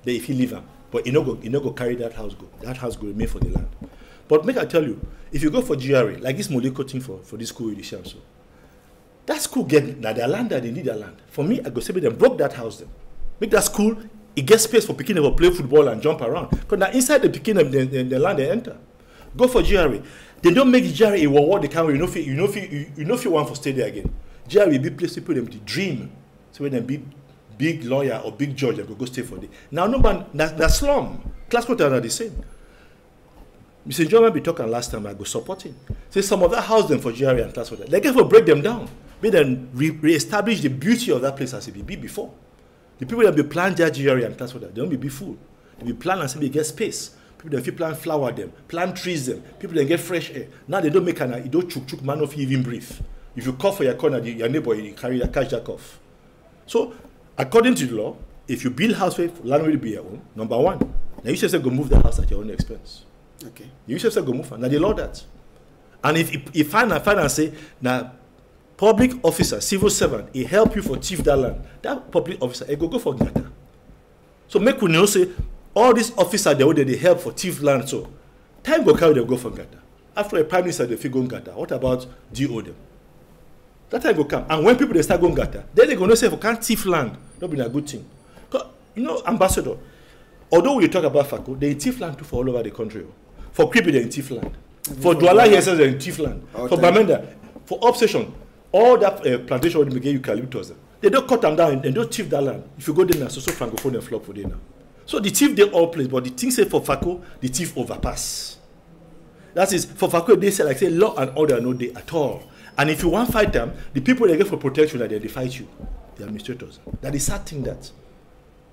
Then if you leave farm, but you no go carry that house go. That house go remain for the land. But make I tell you, if you go for GRA, like this Moliko thing for this school with the Shamso, that school get now their land that they need their land. For me, I go say them broke that house them. Make that school it gets space for picking to play football and jump around. Because now inside the picking of the land they enter. Go for GRA. They don't make GRA a war they can you know if you want to stay there again. GRA will be place to put them to dream. So when they be big lawyer or big judge they go stay for them. Now no man that slum. Class quota are the same. Mr. John be talking last time I go supporting. Say some of that house them for GRA and class quota. They get for break them down. But then re-establish the beauty of that place as it be before. The people that be plant their GRA and class for that, they don't be full. They be plant and say they get space. People that plant flower them, plant trees them. People that get fresh air. Now they don't make you don't chuk man of even breathe. If you cough for your corner, your neighbor you carry a catch that cough. So according to the law, if you build house where land will be your own, number 1. Now you should say go move the house at your own expense. Okay. You should say go move. Now they law that. And if you find and say, now, public officer, civil servant, he help you for thief that land, that public officer, he go for Ngata. So make we know say, all these officers, they help for thief land, so time go carry them go for Ngata. After a prime minister, they figure Ngata. What about DO them? That time go come. And when people they start going Ngata, then they go no say, if we can't thief land, that'll be a good thing. You know, ambassador, although we talk about FACO, they thief land too for all over the country. For Creepy, they thief land. For Douala, here says they thief land. For Bamenda, for Obsession, all that plantation will get eucalyptus. They don't cut them down and don't thief that land. If you go there now, so francophone and flop for there now. So the thief they all place, but the thing say for FACO, the thief overpass. That is, for FACO, they say like say law and order no day at all. And if you want to fight them, the people they get for protection, they fight you, the administrators. That is sad thing that.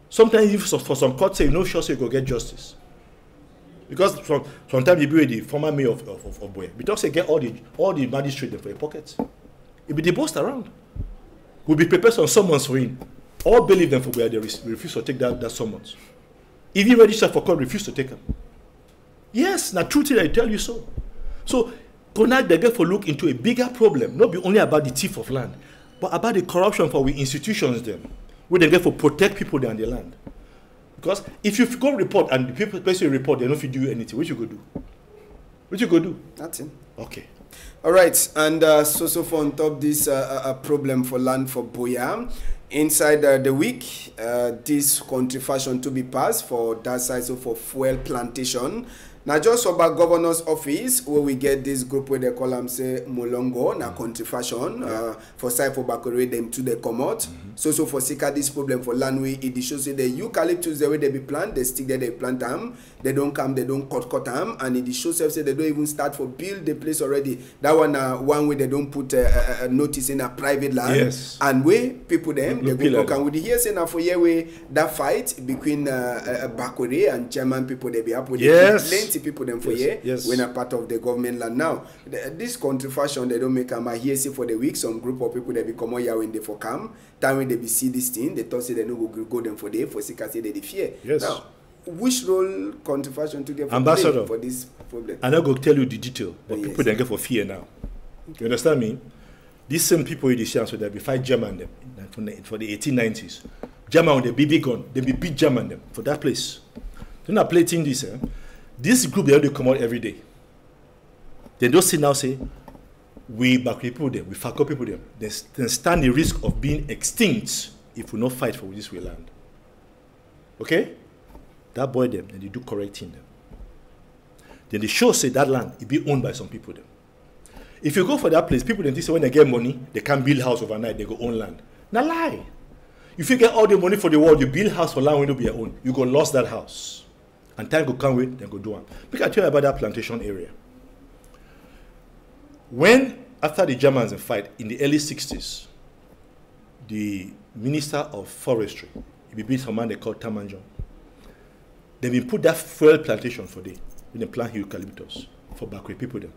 Sometimes if for some court say, no sure so you go get justice. Because sometimes you be with the former mayor of Boye. Because they get all the magistrates for your pockets. It be the boast around. We'll be prepared on summons for him. All believe them for where they refuse to take that summons. If you register for court, refuse to take them. Yes, now truth I tell you so. So Konag they get for look into a bigger problem, not be only about the thief of land, but about the corruption for we institutions them. Where they get for protect people there on the land. Because if you go report and the people basically report, they don't fit do anything. What you go do? What you go do? Nothing. Okay. All right, and so for on top this problem for land for Boya. Inside the week, this country fashion to be passed for that side, so for fuel plantation. Now just about governor's office where we get this group where they call them say Molongo, na country fashion, for side for Bakore them to the come out. So for Sika this problem for land way it shows say the eucalyptus the way they be plant, they stick there, they plant them, they don't come, they don't cut them, and it shows say they don't even start for build the place already. That one way they don't put a notice in a private land. Yes. And way people them they go come with the here say now for year way that fight between Bakore and German people they be up with people them for when a part of the government land now. This country fashion they don't make them here see for the week. Some group of people they become here when they for come. Time when they be see this thing, they thought say they no go them for day for Sika say they fear. Yes. Now, which role country fashion to get for ambassador for this problem? I'm not going to tell you the detail, but people they get for fear now. Okay. You understand me? These same people in the chance so they be fight German them for the 1890s. German with the BB gun, they be beat German them for that place. They're not playing this. This group, they only come out every day. They don't sit now say, we back people them, we fuck up people them. They stand the risk of being extinct if we not fight for this way land. Okay? That boy them, and they do correcting them. Then they show say that land, it be owned by some people them. If you go for that place, people then say when they get money, they can't build house overnight, they go own land. Now lie. If you get all the money for the world, you build house for land when you be your own, you go lost that house. And time go come with, then go do one. We can tell you about that plantation area. When, after the Germans fight in the early 60s, the Minister of Forestry, he built some man they called Tamanjon. They been put that fuel plantation for them. When they plant eucalyptus for Bakwe people them.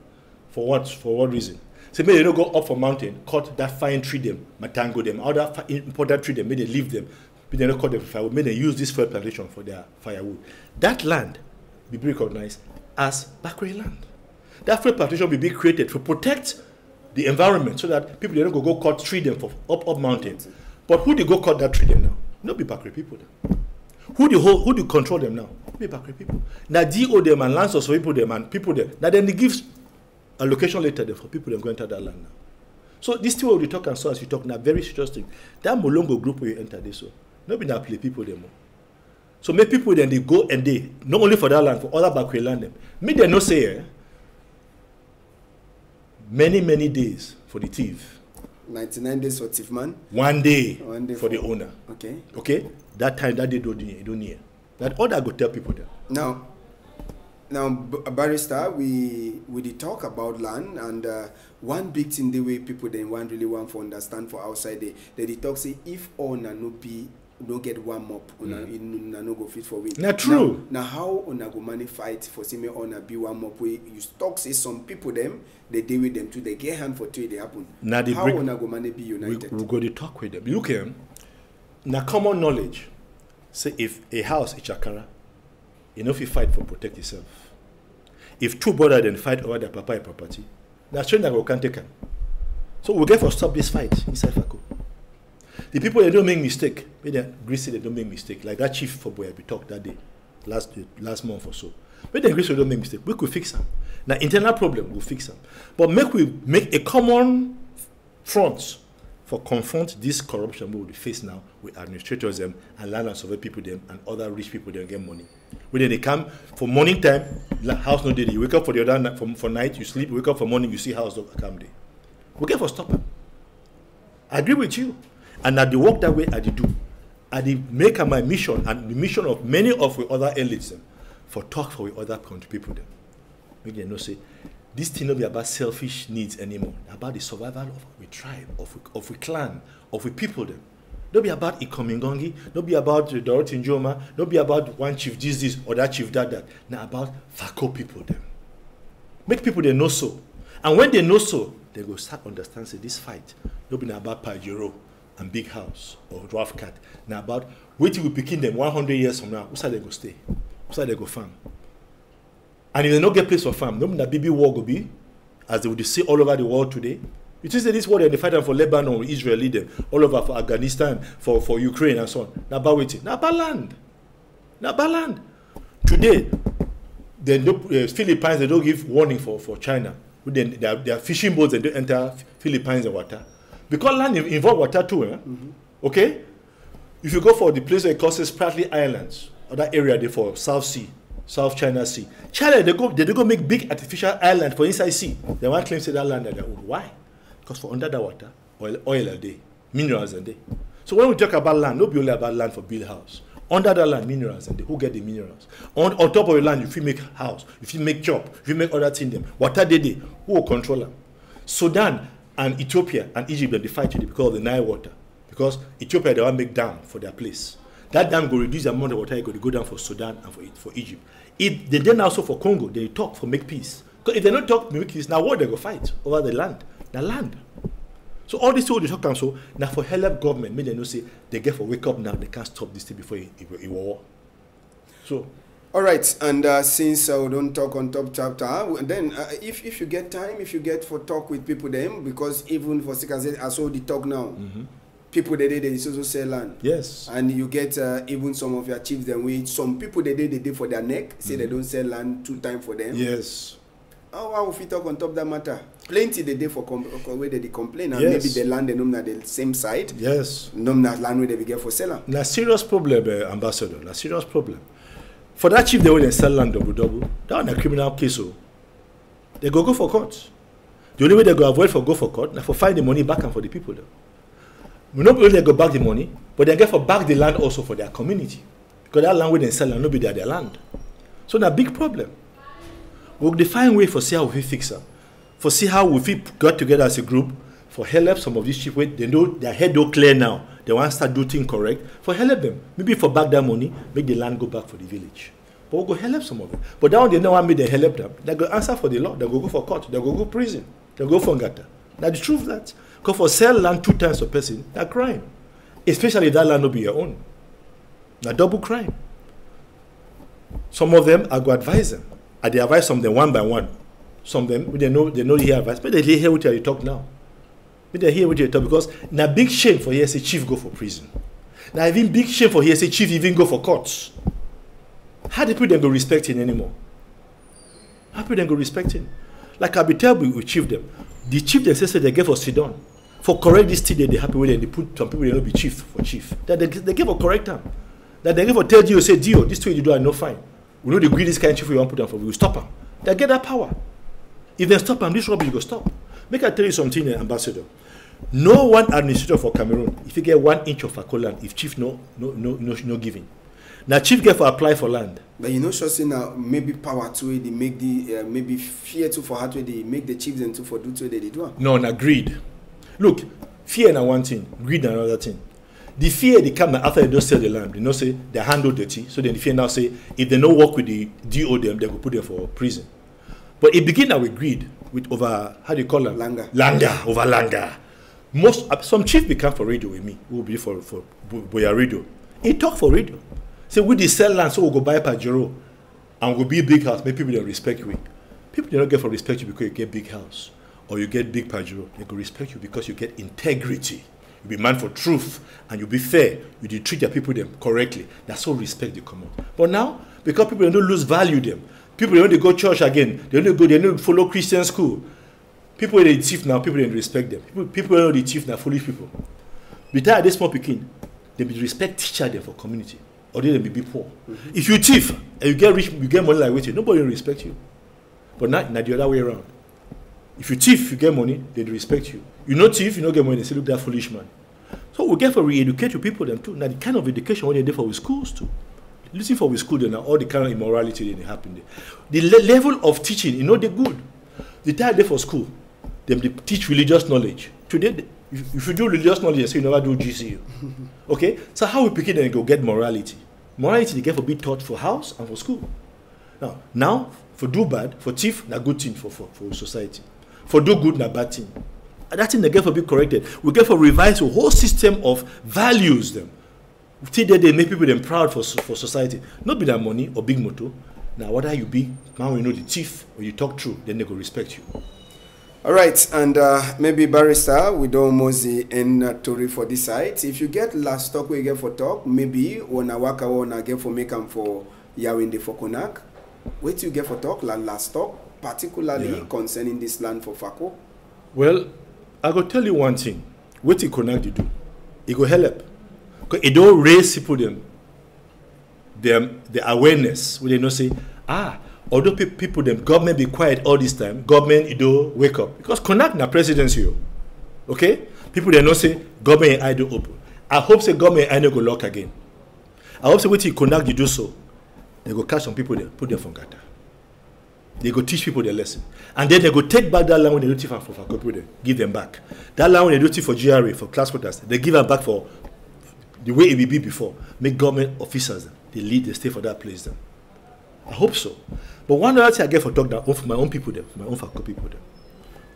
For what? For what reason? So maybe they don't go up for mountain, cut that fine tree them, matango them, all that important tree them, maybe they leave them. But they don't cut them for firewood. Maybe they use this fuel plantation for their firewood. That land will be recognized as Bakwe land. That fuel plantation will be created to protect the environment so that people they don't go cut tree them for up mountains. But who they go cut that tree them now? Not be Bakwe people then. Who do control them now? Be Bakwe people. Now DO them and lands for people them and people them. Now then they give a location later there for people them go enter that land now. So this thing we talk and so as we talk now very serious thing. That Molongo group where you enter this so. Not be that play people them. So many people then they go and they not only for that land, for other Bakwe land them. Me they no say many days for the thief. 99 days for thief man. One day for the owner. Okay. Okay. That time that they don't hear. That other go tell people there. Now, barrister, we did talk about land and one big thing the way people then really want to understand for outside they talk say if owner no get one mop, no go fit for win. Not true. Now how una go money fight for see me owner be one mop way you talk say some people them they deal with them too they get hand for two they happen. Now how una go money be united? We go to talk with them. Look here. Now common knowledge say if a house is chakara, you know if you fight for protect yourself. If two brothers then fight over their papa property, Now stranger go can't take them. So we get for stop this fight inside Fako. The people they don't make mistake. Maybe they agree say they don't make mistake. Like that chief for boy we talked that day, last month or so. But they agree say they don't make mistake. We could fix them. Now internal problem we'll fix them. But we make a common front for confront this corruption we will face now with administrators them and land and survey people them and other rich people them get money. When they come for morning time, house no day. You wake up for the other night, for night, you sleep, you wake up for morning, you see house don't come day. We get for stop them. I agree with you. And at the work that way I do. I make my mission and the mission of many of the other elites them, for talk for the other country people them. Make them know say this thing not be about selfish needs anymore. About the survival of a tribe, of a clan, of a people them. Don't be about Ikomingongi, don't be about Dorothy Njoma, don't be about one chief this, or that chief that. Now about Fako people them. Make people they know so. And when they know so, they go start understand say this fight. Don't be about Pajero and Big House or Dwarf Cat. Now about waiting we picking them 100 years from now. Who's they go stay? Who's they go farm? And if they don't get place for farm, don't be that BB war go be, as they would see all over the world today. You see this war they fight for Lebanon, Israel lead them, all over for Afghanistan, for Ukraine and so on. Now about waiting. Now about land. Now about land. Today, the Philippines, they don't give warning for China. Then there are fishing boats that don't enter Philippines and water. Because land involve water too. Okay? If you go for the place where it crosses Spratly Islands, or that area there for South Sea, South China Sea. China, they go make big artificial island for inside sea. They want to claim say that land that they own. Why? Because for under the water, oil a day, minerals a day. So when we talk about land, not be only about land for build house. Under the land, minerals and who get the minerals. On top of the land, if you make house, if you make job, if you make other things, them. Water they who will control them? Sudan and Ethiopia and Egypt they fight today because of the Nile water. Because Ethiopia they want to make dam for their place. That dam will reduce the amount of water it could go down for Sudan and for Egypt. If they then also for Congo, they talk for make peace. Because if they don't talk make peace, now what they go fight over the land? The land. So all these people they talk and so now for help government, maybe they know say they get for wake up now, they can't stop this thing before it war. So all right, and since we don't talk on top chapter, then if you get time, if you get for talk with people them, because even for Sikazet, I saw the talk now. People they also sell land. Yes. And you get even some of your chiefs them with some people they did for their neck, say they don't sell land 2 times for them. Yes. How if we talk on top that matter? Plenty they did for where they complain and yes. maybe the land they know that the same side. Yes. Know that land where they get for seller. Now serious problem, ambassador. Now serious problem. For that chief they will sell land double. That on a criminal case, so they go for court. The only way they go avoid for go for court now for find the money back and for the people though. We not only go back the money, but they get for back the land also for their community. Because that land where they sell and not be their land. So that's a big problem. We'll define way for see how we fix it. For see how we got together as a group for help some of these people. They know their head don't clear now. They want to start doing things correct. For help them. Maybe for back that money, make the land go back for the village. But we'll go help some of them. But that one they know want me to help them. They go answer for the law. They go for court. They go prison. They go for ngata. Now the truth that because for sell land 2 times a person, that's crime. Especially if that land will be your own. Now double crime. Some of them I go advise them. And they advise some of them one by one. Some of them they know they hear advice, but they hear what you talk now. But they hear what you talk because now big shame for here say chief go for prison. Now even big shame for here say chief even go for courts. How do people then go respect him anymore? How people then go respect him? Like I be tell we chief them. The chief they say they get for sit down. For correct this thing they happy with them, they put some people they don't be chief for chief. That they give for correct them. That they give for tell you say Dio, this thing you do I no fine. We know the greedy this kind of chief we want to put down for we will stop them. They get that power. If they stop them, this rubbish go stop. Make I tell you something, ambassador. No one administrator for Cameroon, if you get 1 inch of Fako land, if chief no giving. Now chief get for apply for land. But you know, sure say now maybe power to it, they make the maybe fear to for how to they make the chiefs and to for do to they do. No, na greed. Look, fear na one thing, greed na another thing. The fear they come after they don't sell the land, they know say they handle dirty. So then the fear now say if they don't work with the DO them, they go put them for prison. But it begin now with greed, with over how do you call them? Langa. Some chief become for radio with me. Who will be for Boya radio. He talk for radio. Say we the sell land, so we'll go buy Pajero and we'll be a big house. Maybe people don't respect you. People don't get for respect you because you get big house. or you get big pajero, they go respect you because you get integrity. You be man for truth, and you be fair. You treat your people them correctly. That's all respect they come out. But now, because people don't lose value them, people they don't go church again. They don't follow Christian school. People they thief now. People don't respect them. People know the thief now. Foolish people. Besides this small picking, they be respect teacher them for community, or they be poor. If you thief and you get rich, you get money like waiting, nobody will respect you. But not the other way around. If you thief, you get money, they respect you. You no thief, you don't get money, they say, look, that foolish man. So we get for re-educate your people them too. Now the kind of education what they do for with schools too. Listen for with school, then all the kind of immorality that happen there. The level of teaching, you know, they're good. The time they for school, they teach religious knowledge. Today, if you do religious knowledge, they say you never do GCU. Okay? So how we pick it and go get morality? Morality they get for be taught for house and for school. Now for do bad, for thief, na good thing for society. For do good, na bad thing. And that thing they get for be corrected. We get for revise a whole system of values them. Till they make people them proud for society. Not be that money or big motor. Now whether you be, now you know the thief or you talk true, then they go respect you. All right, and maybe Barrister, we don't almost end Tory for this side. If you get last talk we get for talk, maybe when I work out when I get for make them for Yawinde for Konak. What you get for talk, last talk, particularly concerning this land for Fako? Well, I go tell you one thing. What Equinoxe do? It go help. Because it don't raise people the awareness when they don't say, although people them government be quiet all this time, government it do wake up. Because Konak na presidency. Okay? People they don't say government I do open. I hope say government I no go lock again. I hope say what Equinoxe do so. They go catch some people there, put them from Gata. They go teach people their lesson. And then they go take back that land when they do teach for people, give them back. That land when they do teach for GRA, for class quarters, they give them back for the way it will be before. Make government officers, they lead, they stay for that place then. I hope so. But one other thing I get for talk that for my own people, for my own faculty people,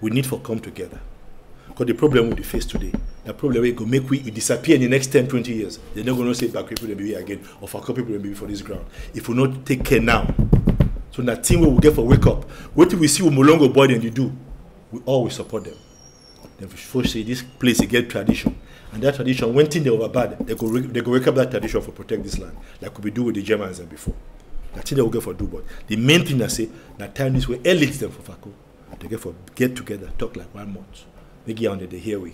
we need to come together. Because the problem we face today, the problem we go make we disappear in the next 10, 20 years. They're not going to say back people will be here again, or faculty people will be for this ground. If we not take care now, so that thing we will get for wake up. What do we see with Molongo boy and you do? We always support them. Then we first say this place is get tradition. And that tradition, when thing they overbad, they go wake up that tradition for protect this land. Like we do with the Germans and before. That thing they will get for do, but the main thing I say, that time this way, elite them for Fako. They get together, talk like 1 month. Make it under the hear we.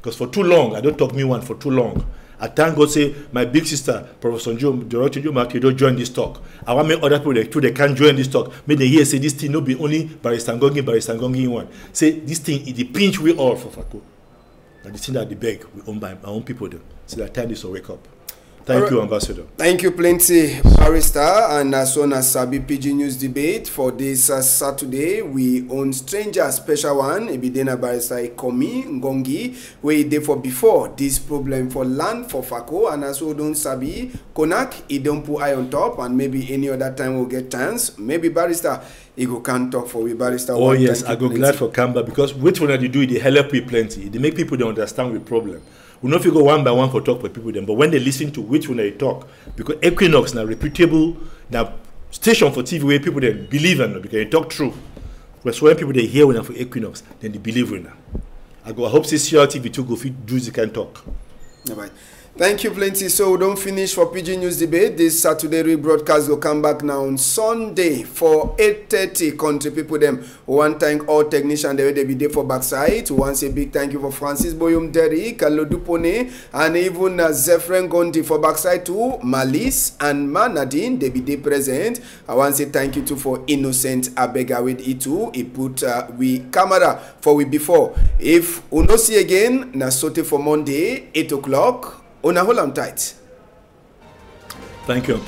Because for too long, I don't talk me one for too long. I thank God say my big sister, Professor Director Joe Mark, don't join this talk. I want make other people too, they can't join this talk. Make they hear say this thing no be only Barrister Ngongi one. Say this thing is the pinch we all for Fako. And the thing that the beg we own by our own people do. So that time this will wake up. Thank you, Ambassador. Thank you plenty, Barrister. And as soon as Sabi PIDGIN News debate for this Saturday, we own stranger special one, Ebidena Barrister Ekomi Ngongi, where they for before this problem for land for Fako, and as well don't Sabi Konak, he don't put eye on top, and maybe any other time we'll get chance. Maybe Barrister, he go can't talk for we Barrister. Oh yes, I go glad for Kamba because which one they do, they help we plenty. They make people they understand the problem. We know if you go one by one for talk with people then, but when they listen to which one they talk, because Equinoxe now reputable now station for TV where people they believe in because they talk true. Because when people they hear when for Equinoxe, then they believe in now. I hope CCR TV too go fit do the kind talk. All right. Thank you plenty. So we don't finish for PIDGIN News debate. This Saturday rebroadcast will come back now on Sunday for 8:30. Country people them. We want to thank all technicians they be there for backside. We want to say big thank you for Francis Boyum Derry, Carlo Dupone, and even Zefren Gondi for backside too. Malice and Manadine they be there present. I want to say thank you too for Innocent Abega with E2. He put we camera for we before. If we no see again, na sote for Monday 8 o'clock. On a hold on tight. Thank you.